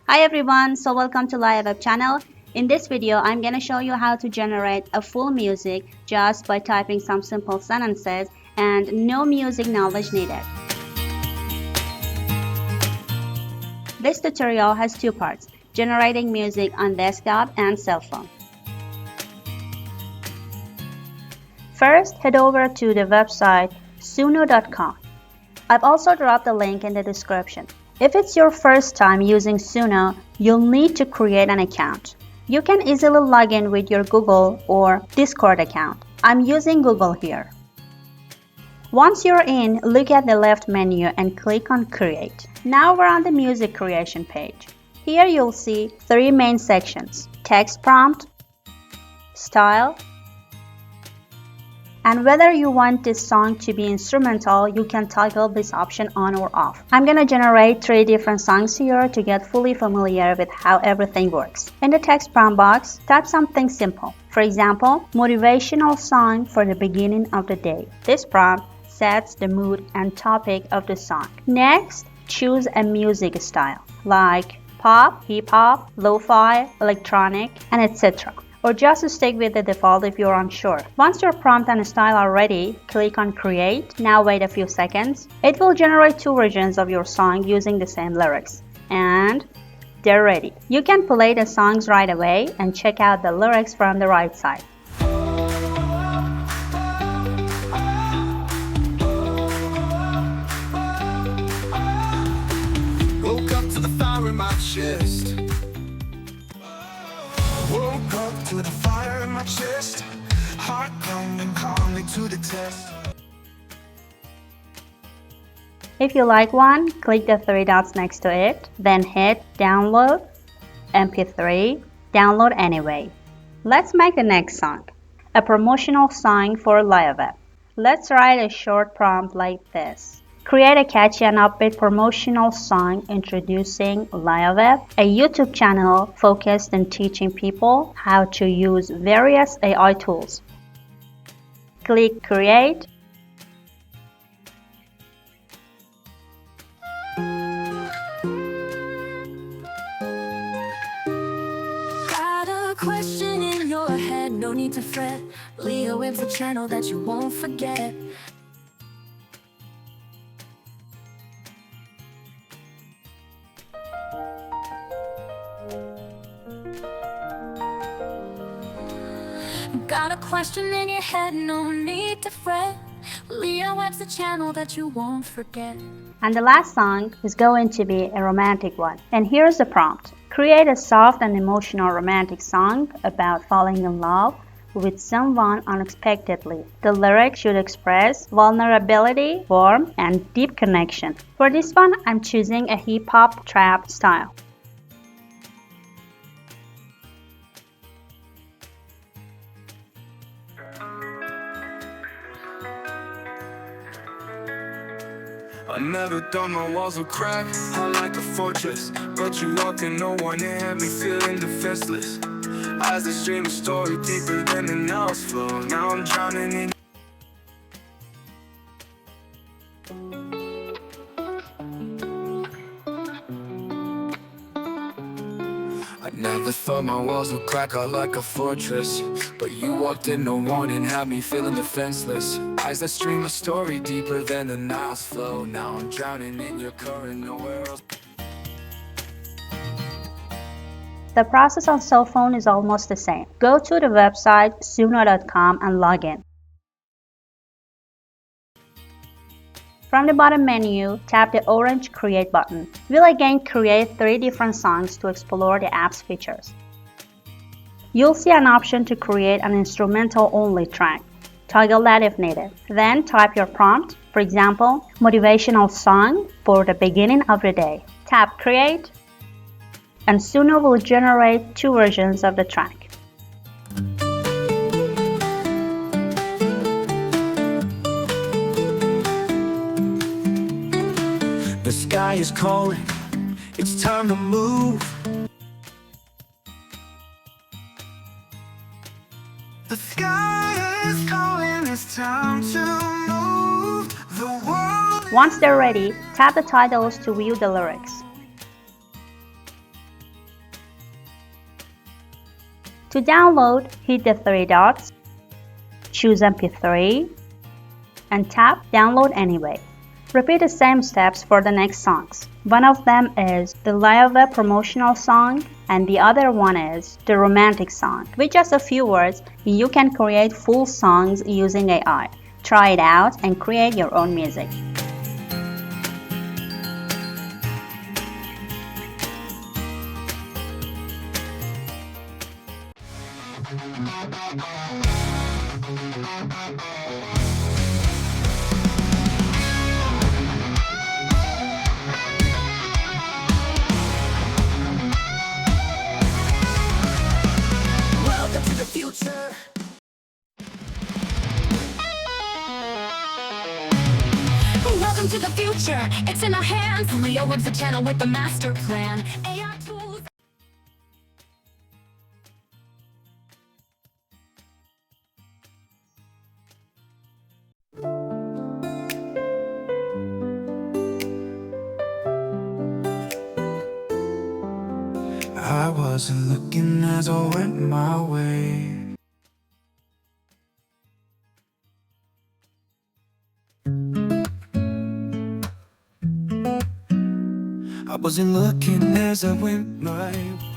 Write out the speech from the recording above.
Hi everyone, so welcome to Live Web channel. In this video, I'm gonna show you how to generate a full music just by typing some simple sentences and no music knowledge needed. This tutorial has two parts, generating music on desktop and cell phone. First, head over to the website suno.com. I've also dropped a link in the description. If it's your first time using Suno, you'll need to create an account. You can easily log in with your Google or Discord account. I'm using Google here. Once you're in, look at the left menu and click on Create. Now we're on the music creation page. Here you'll see three main sections: text prompt, style, and whether you want this song to be instrumental, you can toggle this option on or off. I'm gonna generate three different songs here to get fully familiar with how everything works. In the text prompt box, type something simple. For example, motivational song for the beginning of the day. This prompt sets the mood and topic of the song. Next, choose a music style like pop, hip-hop, lo-fi, electronic, and etc. Or just stick with the default if you're unsure. Once your prompt and style are ready, click on Create. Now wait a few seconds. It will generate two versions of your song using the same lyrics. And they're ready. You can play the songs right away and check out the lyrics from the right side. Woke up to the fire in my chest. Woke up to the fire in my chest. Heart pounding, calling to the test. If you like one, click the three dots next to it, then hit Download, MP3, Download Anyway. Let's make the next song, a promotional song for Live Web. Let's write a short prompt like this. Create a catchy and upbeat promotional song introducing Live Web, a YouTube channel focused on teaching people how to use various AI tools. Click Create. Got a question in your head, no need to fret. Leah Web's a channel that you won't forget. Got a question in your head, no need to fret. Leah Web's a channel that you won't forget. And the last song is going to be a romantic one. And here's the prompt. Create a soft and emotional romantic song about falling in love with someone unexpectedly. The lyrics should express vulnerability, warmth, and deep connection. For this one, I'm choosing a hip-hop trap style. I never thought my walls would crack. I'm like a fortress, but you walked in, no one and had me feeling defenseless. As the stream of story deeper than the Nile flow. Now I'm drowning in. I never thought my walls would crack out like a fortress, but you walked in, no warning, had me feeling defenseless. Eyes that stream a story deeper than the Nile's flow. Now I'm drowning in your current, nowhere else. The process on cell phone is almost the same. Go to the website suno.com and log in. From the bottom menu, tap the orange Create button. We'll again create three different songs to explore the app's features. You'll see an option to create an instrumental-only track. Toggle that if needed. Then type your prompt, for example, motivational song for the beginning of the day. Tap Create, and Suno will generate two versions of the track. The sky is calling, it's time to move. The sky is calling, it's time to move. The world. Once they're ready, tap the titles to view the lyrics. To download, hit the three dots, choose MP3, and tap Download Anyway. Repeat the same steps for the next songs. One of them is the Live promotional song and the other one is the romantic song. With just a few words, you can create full songs using AI. Try it out and create your own music. Welcome to the future. Welcome to the future. It's in our hands. Leo webs the channel with the master plan. AI tools. I wasn't looking as I went my way. I wasn't looking as I went my way.